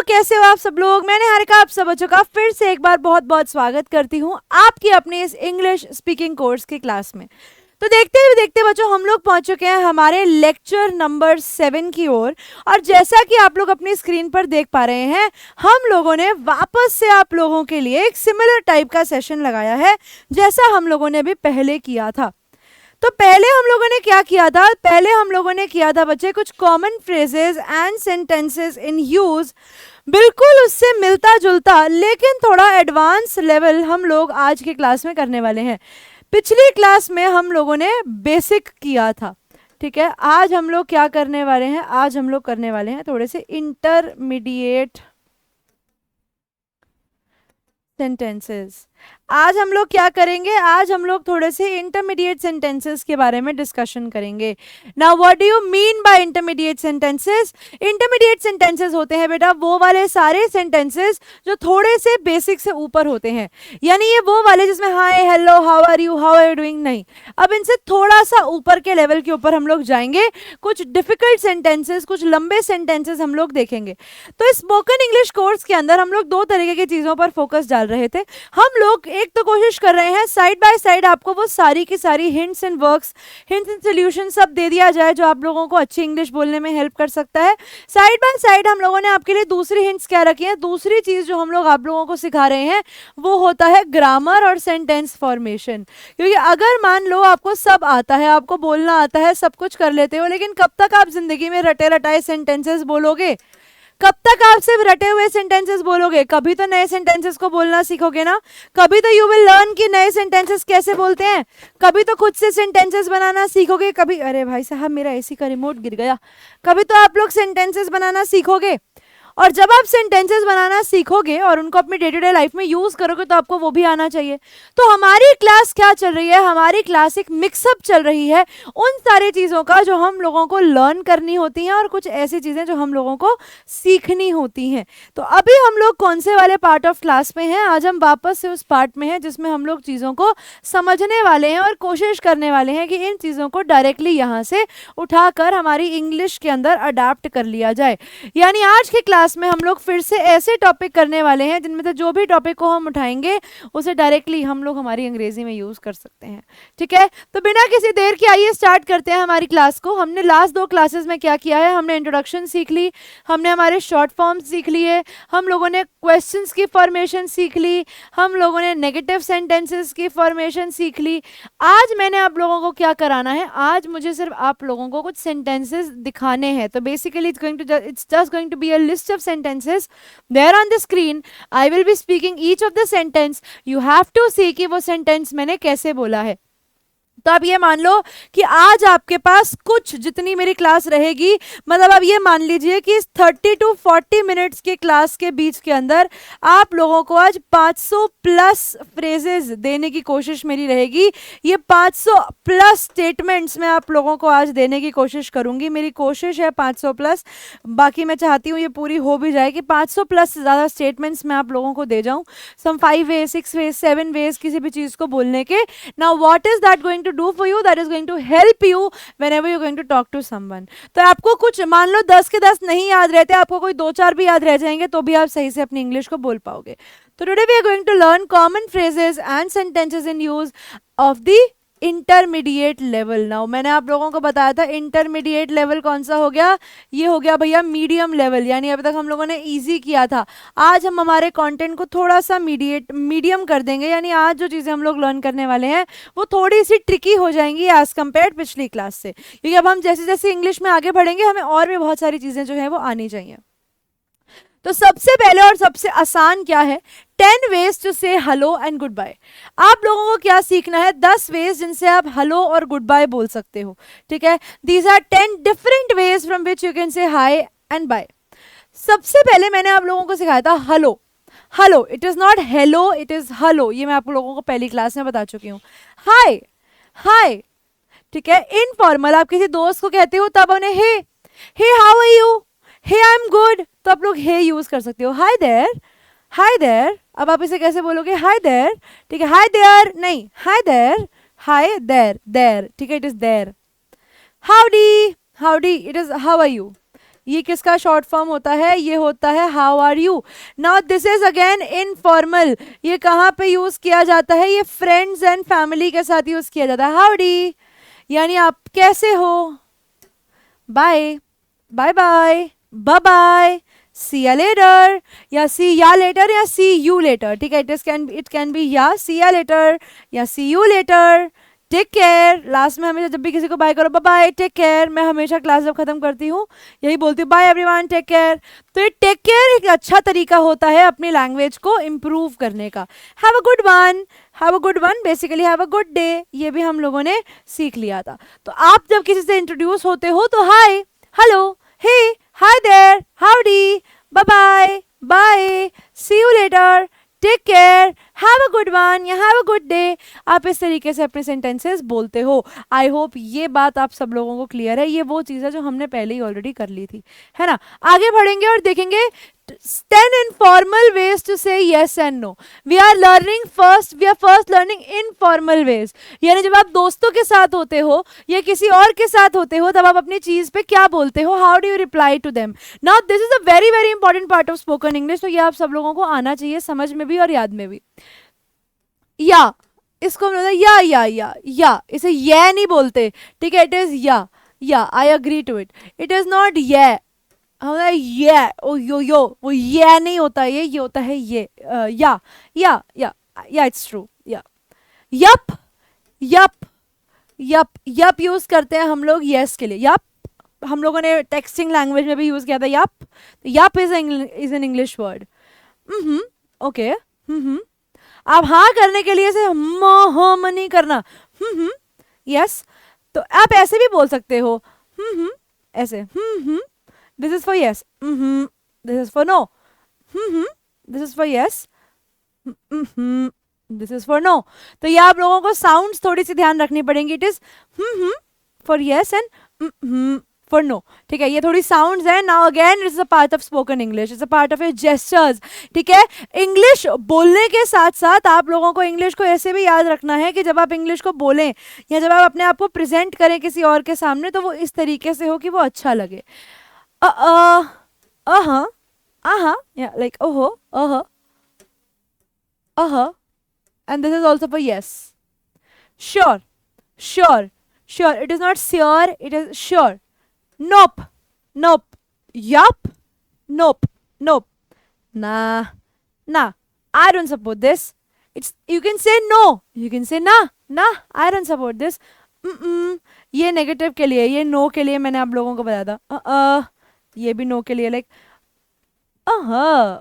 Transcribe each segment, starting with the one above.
कैसे हो आप सब लोग। मैंने निहारिका आप सब बच्चों का फिर से एक बार बहुत बहुत स्वागत करती हूँ आपकी अपने इस इंग्लिश स्पीकिंग कोर्स की क्लास में। तो देखते बच्चों हम लोग पहुंच चुके हैं हमारे लेक्चर नंबर 7 की ओर। और जैसा कि आप लोग अपनी स्क्रीन पर देख पा रहे हैं, हम लोगों ने वापस से आप लोगों के लिए एक सिमिलर टाइप का सेशन लगाया है जैसा हम लोगों ने भी पहले किया था। तो पहले हम लोगों ने क्या किया था, पहले हम लोगों ने किया था बच्चे कुछ common phrases and sentences in use, बिल्कुल उससे मिलता जुलता लेकिन थोड़ा एडवांस लेवल हम लोग आज की क्लास में करने वाले हैं। पिछली क्लास में हम लोगों ने बेसिक किया था, ठीक है। आज हम लोग क्या करने वाले हैं, आज हम लोग करने वाले हैं थोड़े से इंटरमीडिएट सेंटेंसेस। आज हम लोग क्या करेंगे, आज हम लोग थोड़े से इंटरमीडिएट सेंटेंसेस के बारे में डिस्कशन करेंगे। Now what do you mean by intermediate sentences? Intermediate sentences होते हैं बेटा वो वाले सारे सेंटेंसेस जो थोड़े से बेसिक से ऊपर होते हैं, यानी ये वो वाले जिसमें hi, hello, how are you doing नहीं। अब इनसे थोड़ा सा ऊपर के लेवल के ऊपर हम लोग जाएंगे, कुछ डिफिकल्ट सेंटेंसेस, कुछ लंबे सेंटेंसेस हम लोग देखेंगे। तो स्पोकन इंग्लिश कोर्स के अंदर हम लोग दो तरीके की चीजों पर फोकस डाल रहे थे। हम लोग एक तो कोशिश कर रहे हैं साइड बाय साइड आपको वो सारी की सारी hints and works, hints and solution सब दे दिया जाए जो आप लोगों को अच्छी इंग्लिश बोलने में हेल्प कर सकता है। साइड बाय साइड हम लोगों ने आपके लिए दूसरी हिंट्स क्या रखी है, दूसरी चीज जो हम लोग आप लोगों को सिखा रहे हैं वो होता है ग्रामर और सेंटेंस फॉर्मेशन। क्योंकि अगर मान लो आपको सब आता है, आपको बोलना आता है, सब कुछ कर लेते हो, लेकिन कब तक आप जिंदगी में रटे रटाए सेंटेंसेस बोलोगे? कब तक आप सिर्फ रटे हुए सेंटेंसेस बोलोगे? कभी तो नए सेंटेंसेस को बोलना सीखोगे ना, कभी तो यू विल लर्न कि नए सेंटेंसेस कैसे बोलते हैं, कभी तो खुद से सेंटेंसेस बनाना सीखोगे, कभी अरे भाई साहब मेरा एसी का रिमोट गिर गया, कभी तो आप लोग सेंटेंसेस बनाना सीखोगे। और जब आप सेंटेंसेस बनाना सीखोगे और उनको अपनी डे टू डे लाइफ में यूज करोगे तो आपको वो भी आना चाहिए। तो हमारी क्लास क्या चल रही है, हमारी क्लास एक मिक्सअप चल रही है उन सारी चीज़ों का जो हम लोगों को लर्न करनी होती हैं और कुछ ऐसी चीज़ें जो हम लोगों को सीखनी होती हैं। तो अभी हम लोग कौन से वाले पार्ट ऑफ क्लास में हैं? आज हम वापस से उस पार्ट में हैं जिसमें हम लोग चीज़ों को समझने वाले हैं और कोशिश करने वाले हैं कि इन चीज़ों को डायरेक्टली यहाँ से उठाकर हमारी इंग्लिश के अंदर अडाप्ट कर लिया जाए। यानी आज की क्लास में हम लोग फिर से ऐसे टॉपिक करने वाले हैं जिनमें से जो भी टॉपिक को हम उठाएंगे उसे डायरेक्टली हम लोग हमारी अंग्रेजी में यूज कर सकते हैं, ठीक है। तो बिना किसी देर के आइए स्टार्ट करते हैं हमारी क्लास को। हमने लास्ट दो क्लासेस में क्या किया है, हमने इंट्रोडक्शन सीख ली, हमने हमारे शॉर्ट फॉर्म सीख लिए, हम लोगों ने क्वेश्चंस की फॉर्मेशन सीख ली, हम लोगों ने नेगेटिव सेंटेंसेस की फॉर्मेशन सीख ली। आज मैंने आप लोगों को क्या कराना है, आज मुझे सिर्फ आप लोगों को कुछ सेंटेंसेस दिखाने हैं। तो basically it's just going to be a list of sentences there on the screen. I will be speaking each of the sentence. You have to see कि वो sentence मैंने कैसे बोला है। तो आप ये मान लो कि आज आपके पास कुछ जितनी मेरी क्लास रहेगी, मतलब आप ये मान लीजिए कि 30 to 40 मिनट्स के क्लास के बीच के अंदर आप लोगों को आज 500 प्लस फ्रेजेस देने की कोशिश मेरी रहेगी। ये 500 प्लस स्टेटमेंट्स मैं आप लोगों को आज देने की कोशिश करूंगी। मेरी कोशिश है 500 प्लस, बाकी मैं चाहती हूँ ये पूरी हो भी जाए कि 500 प्लस से ज़्यादा स्टेटमेंट्स मैं आप लोगों को दे जाऊँ। सम 5 वेज, 6 वेज, 7 वेज किसी भी चीज़ को बोलने के। Now what is that going to do for you, that is going to help you whenever you're going to talk to someone. तो आपको कुछ मान लो 10 के 10 नहीं याद रहते, आपको कोई 2-4 भी याद रह जाएंगे तो भी आप सही से अपनी इंग्लिश को बोल पाओगे। तो today we are going to learn common phrases and sentences in use of the intermediate level. Now मैंने आप लोगों को बताया था इंटरमीडिएट लेवल कौन सा हो गया, ये हो गया भैया मीडियम लेवल। यानी अभी तक हम लोगों ने इजी किया था, आज हम हमारे कंटेंट को थोड़ा सा मीडियम कर देंगे। यानी आज जो चीज़ें हम लोग लर्न करने वाले हैं वो थोड़ी सी ट्रिकी हो जाएंगी एज कम्पेयर पिछली क्लास से, क्योंकि अब हम जैसे जैसे इंग्लिश में आगे बढ़ेंगे हमें और भी बहुत सारी चीज़ें जो है वो आनी चाहिए। तो सबसे पहले और सबसे आसान क्या है, 10 वेज टू से हेलो एंड गुड बाय। आप लोगों को क्या सीखना है, 10 वेज जिनसे आप हेलो और गुड बाय बोल सकते हो, ठीक है। These are 10 different ways from which you can say hi and bye. सबसे पहले मैंने आप लोगों को सिखाया था hello. Hello, it is not hello, it is hello. ये मैं आप लोगों को पहली क्लास में बता चुकी हूँ। हाय, हाय, ठीक है। इनफॉर्मल आप किसी दोस्त को कहते हो तब उन्हें hey how are you, hey I am good, तो आप लोग हे यूज कर सकते हो। Hi there, hi there. अब आप इसे कैसे बोलोगे, हाय देयर, ठीक है। हाय देयर नहीं, hi there, hi there, there, ठीक है, it is there. Howdy, howdy, it is how are you, ये किसका शॉर्ट फॉर्म होता है? ये होता है how are you. Now this is again informal. ये कहाँ पे यूज किया जाता है? ये फ्रेंड्स एंड फैमिली के साथ यूज किया जाता है. हाउडी यानी आप कैसे हो. Bye, bye bye, bye bye, see ya later, या सी या लेटर, या सी यू लेटर. ठीक है, इट कैन बी या सी या लेटर या see you later. Take care. Last में हमेशा जब भी किसी को बाय करो, बाय बाय, टेक केयर. मैं हमेशा क्लास जब खत्म करती हूँ यही बोलती हूँ, बाय एवरीवन, टेक केयर. तो ये टेक केयर एक अच्छा तरीका होता है अपनी लैंग्वेज को इम्प्रूव करने का. Have a good one, have a good one, basically have a good day. ये भी हम लोगों ने सीख लिया था. तो आप जब किसी से इंट्रोड्यूस होते हो तो hi, hello, hey, hi there, howdy, bye bye, bye, see you later, take care, have a good one या हैव अ गुड डे. आप इस तरीके से अपने सेंटेंसेस बोलते हो. आई होप ये बात आप सब लोगों को क्लियर है. ये वो चीज़ है जो हमने पहले ही ऑलरेडी कर ली थी, है ना. आगे बढ़ेंगे और देखेंगे 10 informal ways to say yes and no. We are first learning informal ways. यानी जब आप दोस्तों के साथ होते हो या किसी और के साथ होते हो तब आप अपनी चीज पे क्या बोलते हो. How do you reply to them. Now this is a very very important part of spoken English. तो ये आप सब लोगों को आना चाहिए, समझ में भी और याद में भी. या, इसको हम बोलते हैं या, इसे ये नहीं बोलते. ठीक है, it is yeah, I agree to it. It is not ये. हमारा ये ओ यो वो ये नहीं होता. ये होता है ये. Yeah it's true. Yup, yup use करते हैं हम लोग यस के लिए. यप हम लोगों ने टेक्सटिंग लैंग्वेज में भी यूज किया था. Yup is an English word. Okay. आप हाँ करने के लिए ऐसे हम नहीं करना. यस. तो आप ऐसे भी बोल सकते हो. ऐसे. This is for yes. This is for no. This is for yes. This is for no. तो ये आप लोगों को साउंड्स थोड़ी सी ध्यान रखनी पड़ेंगी. It is for yes and for no. ठीक है, ये थोड़ी साउंड्स है. Now again it's a part of spoken English. It's a part of your gestures. ठीक है, इंग्लिश बोलने के साथ साथ आप लोगों को इंग्लिश को ऐसे भी याद रखना है कि जब आप इंग्लिश को बोलें या जब आप अपने आप को प्रेजेंट करें किसी और के सामने तो वो इस तरीके से हो कि वो अच्छा लगे. Yeah, like and this is also for yes. Sure. It is not sure, it is sure. Nope. Yup. Nope. Nah, I don't support this. You can say no, you can say nah, I don't support this. ये negative के लिए, ये no के लिए मैंने आप लोगों को बताया था. ये भी नो के लिए. लाइक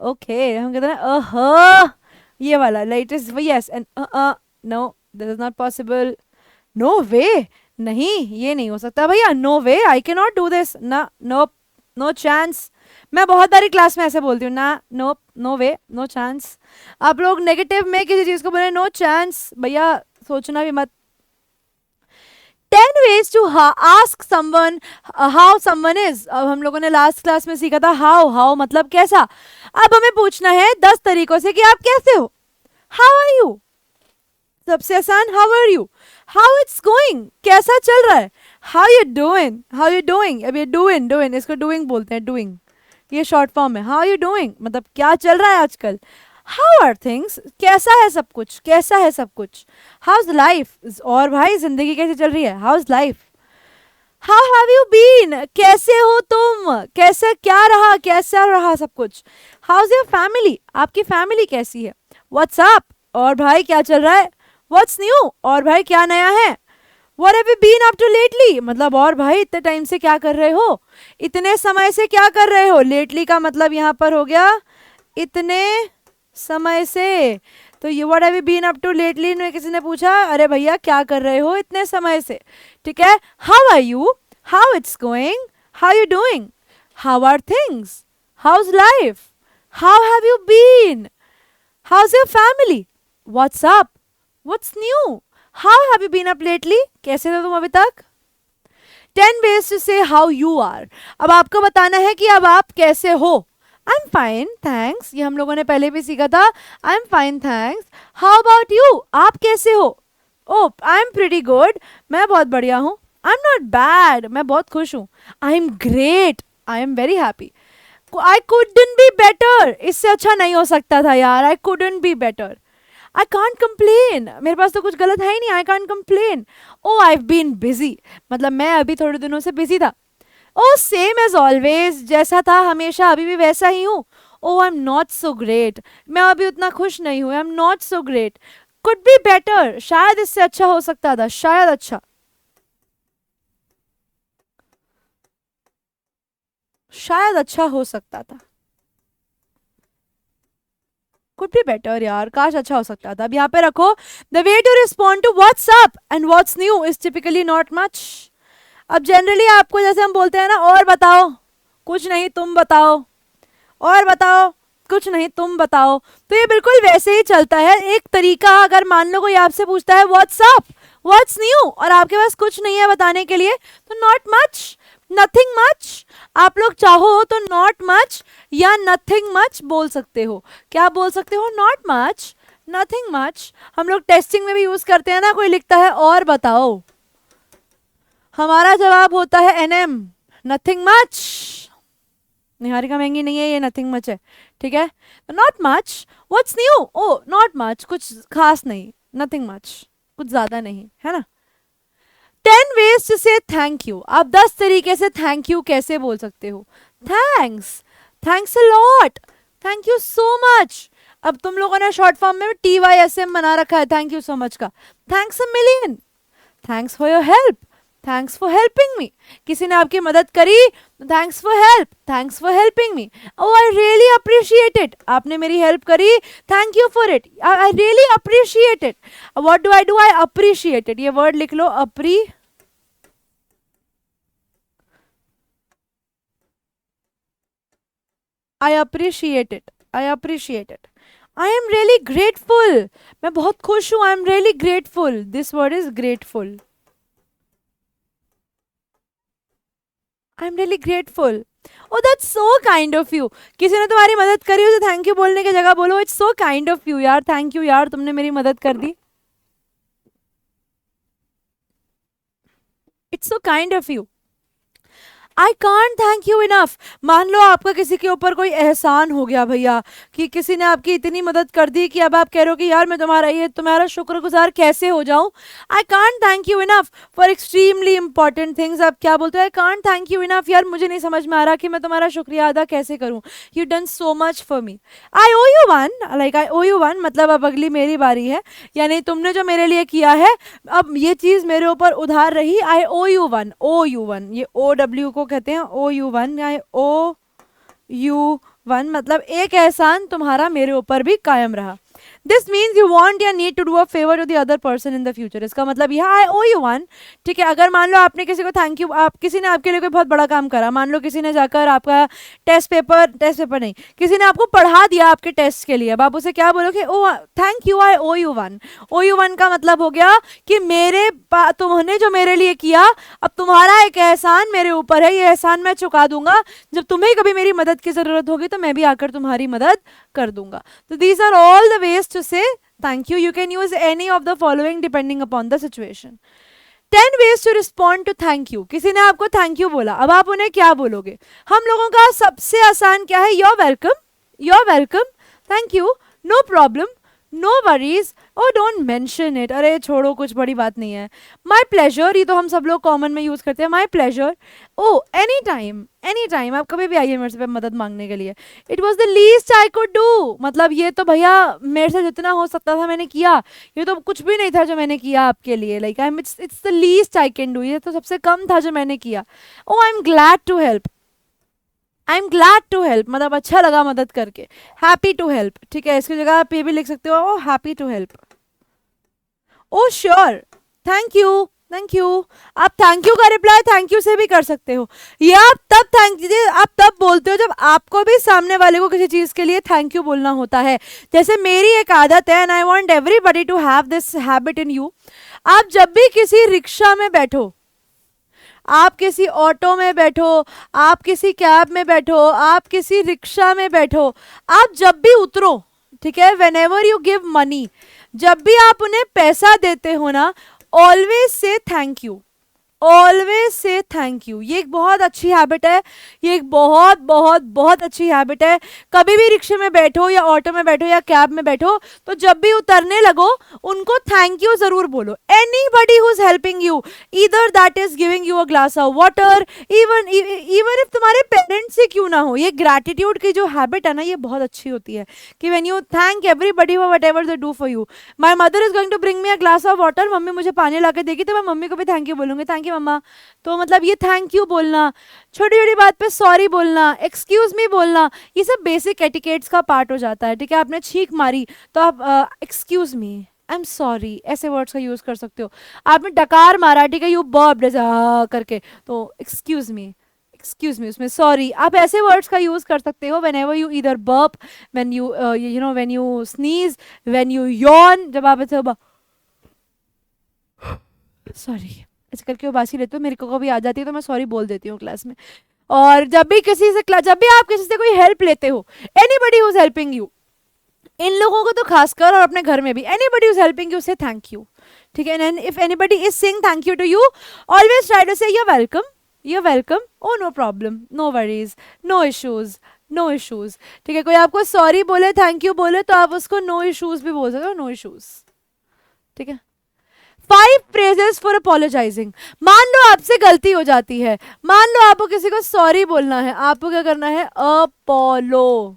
ओके हम कहते हैं ये वाला. Like is yes and no, this is not possible. No way, नहीं ये नहीं हो सकता भैया. No way, I can not do this. ना, नो चांस. मैं बहुत सारी क्लास में ऐसे बोलती हूँ ना, नो वे, नो चांस. आप लोग नेगेटिव में किसी चीज को बोले नो चांस, भैया सोचना भी मत. 10 ways to ask someone how someone is. अब हम लोगों ने लास्ट क्लास में सीखा था how मतलब कैसा. अब हमें पूछना है 10 तरीकों से कि आप कैसे हो. how are you. सबसे आसान how are you. how it's going, कैसा चल रहा है. how you doing. अब ये doing इसको doing बोलते हैं. doing ये शॉर्ट फॉर्म है. how you doing मतलब क्या चल रहा है आजकल. How are things, कैसा है सब कुछ. How's life, और भाई जिंदगी कैसी चल रही है. How's life. How have you been, कैसे हो तुम, कैसा रहा सब कुछ. How's your family, आपकी फैमिली कैसी है. What's up, और भाई क्या चल रहा है. What's new, और भाई क्या नया है. What have you been up to lately, मतलब और भाई इतने टाइम से क्या कर रहे हो, इतने समय से क्या कर रहे हो. lately का मतलब यहाँ पर हो गया इतने समय से. तो ये what have you been up to lately में किसी ने पूछा, अरे भैया क्या कर रहे हो इतने समय से. ठीक है, how are you, how it's going, how you doing, how are things, how's life, how have you been, how's your family, what's up, what's new, how have you been up lately, कैसे थे तुम अभी तक. 10 ways to say how you are. अब आपको बताना है कि अब आप कैसे हो. I'm fine, thanks. ये हम लोगों ने पहले भी सीखा था. I'm fine, thanks. How about you? आप कैसे हो. Oh, I'm pretty good. मैं बहुत बढ़िया हूँ. I'm not bad. मैं बहुत खुश हूँ. I'm great. I am very happy. I couldn't be better. इससे अच्छा नहीं हो सकता था यार. I couldn't be better. I can't complain. मेरे पास तो कुछ गलत है ही नहीं. I can't complain. Oh I been busy. मतलब मैं अभी थोड़े दिनों से बिजी था. Oh same as always. जैसा था हमेशा अभी भी वैसा ही हूँ. Oh I am not so great. मैं अभी उतना खुश नहीं हूँ. I am not so great. Could be better. शायद इससे अच्छा हो सकता था. शायद अच्छा. शायद अच्छा हो सकता था. कुड बी बेटर यार. काश अच्छा हो सकता था. अब यहाँ पे रखो. The way to respond to what's up and what's new is typically not much. अब जनरली आपको जैसे हम बोलते हैं ना, और बताओ. कुछ नहीं तुम बताओ. और बताओ. कुछ नहीं तुम बताओ. तो ये बिल्कुल वैसे ही चलता है. एक तरीका, अगर मान लो कोई आपसे पूछता है व्हाट्स अप, व्हाट्स न्यू, और आपके पास कुछ नहीं है बताने के लिए, तो नॉट मच, नथिंग मच. आप लोग चाहो तो नॉट मच या नथिंग मच बोल सकते हो. क्या बोल सकते हो? Not much, nothing much. हम लोग टेस्टिंग में भी यूज करते हैं ना. कोई लिखता है और बताओ, हमारा जवाब होता है एनएम, नथिंग मच. निहारिका महंगी नहीं है, ये नथिंग मच है. ठीक है. Not much. What's new? Oh not much, कुछ खास नहीं. नथिंग मच, कुछ ज्यादा नहीं, है ना. 10 ways to say thank you. आप 10 तरीके से थैंक यू कैसे बोल सकते हो. Thanks, thanks a lot, thank you so much. अब तुम लोगों ने शॉर्ट फॉर्म में TYSM बना रखा है थैंक यू सो मच का. Thanks a million. Thanks for your help. Thanks for helping me. किसी ने आपकी मदद करी, thanks for help, thanks for helping me. Oh I really appreciate it. आपने मेरी हेल्प करी, thank you for it. I really appreciate it. What do? I appreciate it. ये word लिख लो, I appreciate it. I appreciate it. I am really grateful. मैं बहुत खुश हूँ. I am really grateful. This word is grateful. I am really grateful. Oh, that's so kind of you. किसी ने तुम्हारी मदद करी, उसे थैंक यू बोलने की जगह बोलो it's so kind of you. यार थैंक यू यार, तुमने मेरी मदद कर दी. It's so kind of you. I can't thank you enough. मान लो आपका किसी के ऊपर कोई एहसान हो गया भैया, कि किसी ने आपकी इतनी मदद कर दी कि अब आप कह रहे हो कि यार मैं तुम्हारा शुक्रगुजार कैसे हो जाऊं. आई can't thank you enough for extremely important things. आप क्या बोलते हो? आई कांट थैंक यू इनफ. यार मुझे नहीं समझ में आ रहा कि मैं तुम्हारा शुक्रिया अदा कैसे करूं. You done so much for me. I owe you one. Like I owe you one मतलब अब अगली मेरी बारी है. यानी तुमने जो मेरे लिए किया है, अब ये चीज मेरे ऊपर उधार रही. I owe you one. Owe you one, ये OW को कहते हैं OU1. या OU1 मतलब एक एहसान तुम्हारा मेरे ऊपर भी कायम रहा. दिस मीन्स यू वॉन्ट या need to do a favour to the other person in the future. इसका मतलब यह आई ओ यू वन. ठीक है. अगर मान लो आपने किसी को थैंक यू, आप किसी ने आपके लिए कोई बहुत बड़ा काम करा. मान लो किसी ने जाकर आपका टेस्ट पेपर नहीं, किसी ने आपको पढ़ा दिया आपके टेस्ट के लिए. अब आप उसे क्या बोलोगे? Oh thank you, I owe you one. Owe you one का मतलब हो गया कि तुमने जो मेरे लिए किया, अब तुम्हारा एक एहसान मेरे ऊपर है, ये एहसान मैं चुका दूंगा. जब तुम्हें कभी मेरी मदद की जरूरत होगी तो मैं भी आकर तुम्हारी मदद कर दूंगा. तो these are all the ways to say thank you. You can use any of the following depending upon the situation. 10 ways to respond to thank you. किसी ने आपको थैंक यू बोला, अब आप उन्हें क्या बोलोगे? हम लोगों का सबसे आसान क्या है? You're welcome, you're welcome, thank you, no problem, no worries, oh don't mention it. अरे छोड़ो, कुछ बड़ी बात नहीं है. My pleasure, ये तो हम सब लोग कॉमन में यूज करते हैं. My pleasure. Oh anytime, anytime. आप कभी भी आइए मेरे से मदद मांगने के लिए. It was the least I could do. मतलब ये तो भैया मेरे से जितना हो सकता था मैंने किया. ये तो कुछ भी नहीं था जो मैंने किया आपके लिए. Like it's the least I can do. ये तो सबसे कम था जो मैंने किया. Oh I'm glad to help. I am glad to help मतलब अच्छा लगा मदद करके. Happy to help. ठीक है, इसकी जगह आप ये भी लिख सकते हो, oh happy to help. Oh sure, thank you, thank you. आप थैंक यू का रिप्लाई थैंक यू से भी कर सकते हो. ये आप तब बोलते हो जब आपको भी सामने वाले को किसी चीज के लिए थैंक यू बोलना होता है. जैसे मेरी एक आदत है, and I want everybody to have this habit in you. आप जब भी किसी रिक्शा में बैठो, आप किसी ऑटो में बैठो, आप किसी कैब में बैठो, आप किसी रिक्शा में बैठो, आप जब भी उतरो, ठीक है, whenever you give money, जब भी आप उन्हें पैसा देते हो ना, always say thank you. Always say thank you. ये एक बहुत अच्छी हैबिट है, ये एक बहुत बहुत बहुत अच्छी हैबिट है। कभी भी रिक्शे में बैठो या ऑटो में बैठो या कैब में बैठो, तो जब भी उतरने लगो उनको थैंक यू जरूर बोलो। Anybody who is helping you, either that is giving you a glass of water, even even if तुम्हारे पेरेंट्स से क्यों ना हो, ये ग्रैटिट्यूड की जो हैबिट है ना, ये बहुत अच्छी होती है कि when you thank everybody for whatever they do for you. My mother is going to bring me a glass of water, mummy मुझे पानी ला के देगी तो मैं मम्मी को भी थैंक यू बोलूंगी, थैंक यू मम्मा। तो मतलब ये थैंक यू बोलना, छोटी छोटी बात पे सॉरी बोलना, एक्सक्यूज मी बोलना, ये सब बेसिक एटिकेट्स का पार्ट हो जाता है। ठीक है, आपने छींक मारी तो आप excuse me, I am sorry, ऐसे वर्ड्स का यूज कर सकते हो। आपने डकार मारा, ठीक है, यू बर्प जैसे करके, तो एक्सक्यूज मी उसमें सॉरी, आप ऐसे वर्ड्स का यूज कर सकते हो whenever you either burp, when you when you sneeze, when you yawn, जब आप ऐसे सॉरी ऐसे करके उबासी लेते हो, मेरे को कभी आ जाती है तो मैं सॉरी बोल देती हूँ क्लास में। और जब भी जब भी आप किसी से कोई हेल्प लेते हो, anybody who is helping you, इन लोगों को तो खासकर और अपने घर में भी, anybody who is helping you से थैंक यू। ठीक है, and if anybody is saying thank you to you, always try to say you're welcome, oh no problem, no worries, no issues, no issues। ठीक है, कोई आपको sorry बोले, thank you बोले, तो आप उसको नो इश्यूज भी बोल सकते हो, नो इश्यूज। ठीक है, 5 phrases फॉर अपोलोजाइजिंग। मान लो आपसे गलती हो जाती है, मान लो आपको किसी को सॉरी बोलना है, आपको क्या करना है, अपोलो।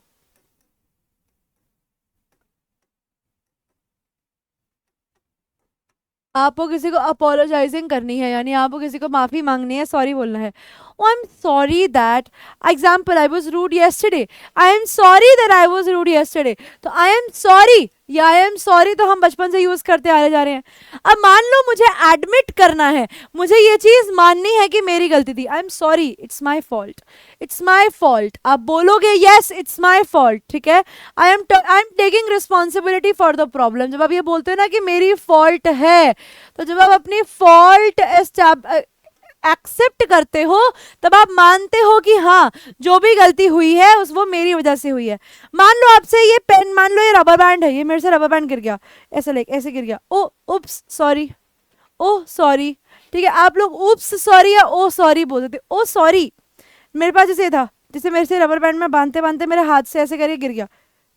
आपको किसी को अपोलोजाइजिंग करनी है, यानी आपको किसी को माफी मांगनी है, सॉरी बोलना है। Oh, I'm sorry that, example, I was rude yesterday. I am sorry that I was rude yesterday. तो I am sorry या I am sorry तो हम बचपन से यूज करते आ जा रहे हैं। अब मान लो मुझे एडमिट करना है, मुझे ये चीज माननी है कि मेरी गलती थी। आई am sorry, it's my fault, it's my fault. आप बोलोगे यस इट्स माई फॉल्ट, ठीक है, I am taking responsibility for the problem. जब आप ये बोलते हो ना कि मेरी फॉल्ट है, तो जब आप अपनी फॉल्ट एक्सेप्ट करते हो, तब आप मानते हो कि हाँ जो भी गलती हुई है उस वो मेरी वजह से हुई है। मान लो आपसे ये पेन, मान लो ये रबर बैंड है, ये मेरे से रबर बैंड गिर गया, ऐसे गिर गया, ओ उप्स सॉरी, ओ सॉरी। ठीक है, आप लोग उप्स सॉरी या ओ सॉरी बोल देते, ओ सॉरी। मेरे पास जैसे था, जैसे मेरे से रबर बैंड में बांधते बांधते मेरे हाथ से ऐसे करके गिर गया,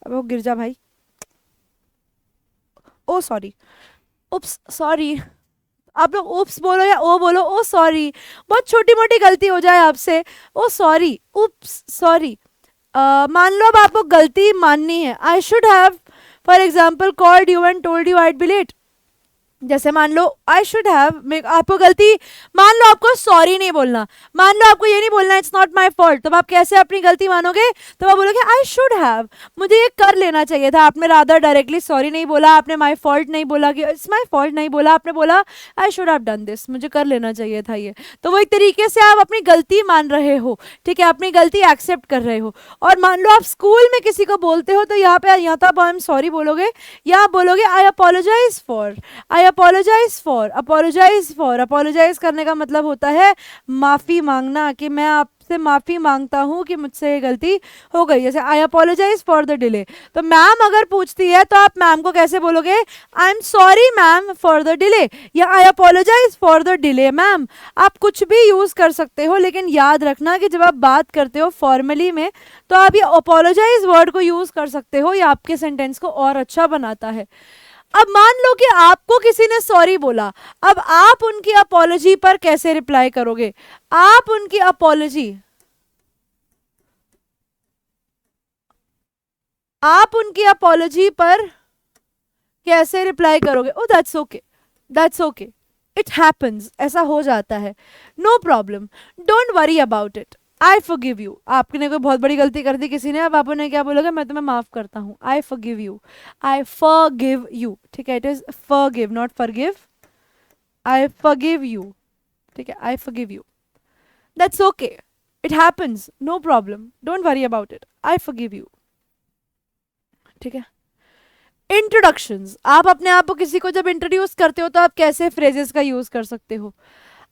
अब वो गिर जा भाई, ओ सॉरी, उप्स सॉरी। आप लोग उप्स बोलो या ओ बोलो, ओ सॉरी। बहुत छोटी मोटी गलती हो जाए आपसे, ओ सॉरी, उप्स सॉरी। मान लो अब आपको गलती माननी है, I should have for example called you and told you I'd be late. जैसे मान लो आई शुड हैव, आपको गलती, मान लो आपको सॉरी नहीं बोलना, मान लो आपको ये नहीं बोलना इट्स नॉट माय फॉल्ट, तब आप कैसे अपनी गलती मानोगे, तब आप बोलोगे आई शुड हैव, मुझे ये कर लेना चाहिए था। आपने रादर डायरेक्टली सॉरी नहीं बोला, आपने माय फॉल्ट नहीं बोला कि इट्स माय फॉल्ट नहीं बोला, आपने बोला आई शुड हैव डन दिस, मुझे कर लेना चाहिए था ये। तो वो एक तरीके से आप अपनी गलती मान रहे हो, ठीक है, अपनी गलती एक्सेप्ट कर रहे हो। और मान लो आप स्कूल में किसी को बोलते हो, तो यहाँ पे या तो आप आई एम सॉरी बोलोगे या आप बोलोगे आई अपोलोजाइज फॉर, अपोलोजाइज करने का मतलब होता है माफी मांगना, कि मैं आपसे माफी मांगता हूं कि मुझसे ये गलती हो गई। जैसे I apologise for the delay, तो मैम अगर पूछती है तो आप मैम को कैसे बोलोगे, I am sorry ma'am for the delay, या I apologise for the delay ma'am. आप कुछ भी यूज कर सकते हो, लेकिन याद रखना कि जब आप बात करते हो फॉर्मली में, तो आप ये अपोलोजाइज वर्ड को यूज कर सकते हो, ये आपके सेंटेंस को और अच्छा बनाता है। अब मान लो कि आपको किसी ने सॉरी बोला, अब आप उनकी अपॉलॉजी पर कैसे रिप्लाई करोगे, आप उनकी अपॉलॉजी पर कैसे रिप्लाई करोगे, oh that's okay, that's okay, it happens, ऐसा हो जाता है, no problem, don't worry about it, I forgive you. आपने कोई बहुत बड़ी गलती कर दी किसी ने, अब आप उन्हें क्या बोलोगे, मैं तुम्हें माफ करता हूँ, I forgive you, I forgive you. ठीक है, it is forgive not forgive, I forgive you. ठीक है, I forgive you, that's okay, it happens, no problem, don't worry about it, I forgive you. ठीक है, इंट्रोडक्शंस, आप अपने आप को किसी को जब इंट्रोड्यूस करते हो तो आप कैसे फ्रेजेस का यूज कर सकते हो।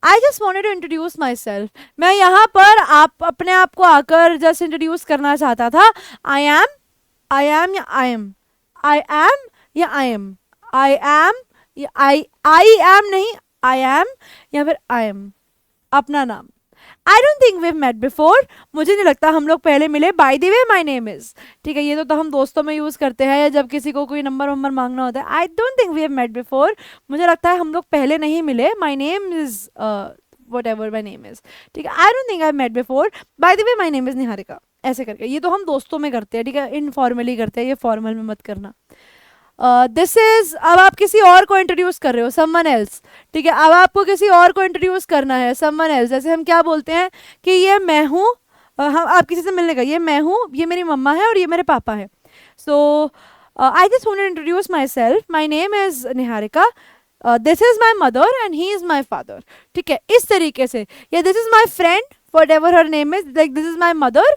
I just wanted to introduce myself, मैं यहाँ पर आप अपने आप को आकर जस्ट इंट्रोड्यूस करना चाहता था। आई एम, आई एम या आई एम, आई एम या आई एम, आई एम या आई एम नहीं, आई एम या फिर आई एम। अपना नाम. I don't think we have met before. मुझे नहीं लगता हम लोग पहले मिले. By the way my name is. ठीक है, ये तो हम दोस्तों में यूज़ करते हैं या जब किसी को कोई नंबर वंबर मांगना होता है. I don't think we have met before. मुझे लगता है हम लोग पहले नहीं मिले. My name is whatever my name is. ठीक है, I don't think I have met before. By the way my name is Niharika. ऐसे करके ये तो हम दोस्तों में करते हैं. ठीक है, इनफॉर्मली करते हैं, ये फॉर्मल में मत करना. दिस इज, अब आप किसी और को इंट्रोड्यूस कर रहे हो, समवन एल्स. ठीक है, अब आपको किसी और को इंट्रोड्यूस करना है, समवन एल्स. जैसे हम क्या बोलते हैं कि ये मैं हूँ. हम आप किसी से मिलने का, ये मैं हूँ, ये मेरी मम्मा है और ये मेरे पापा है. So I just want to introduce myself. My name is Niharika. This is my mother and he is my father. ठीक है, इस तरीके से. या this is my friend, whatever her name is. Like this is my mother,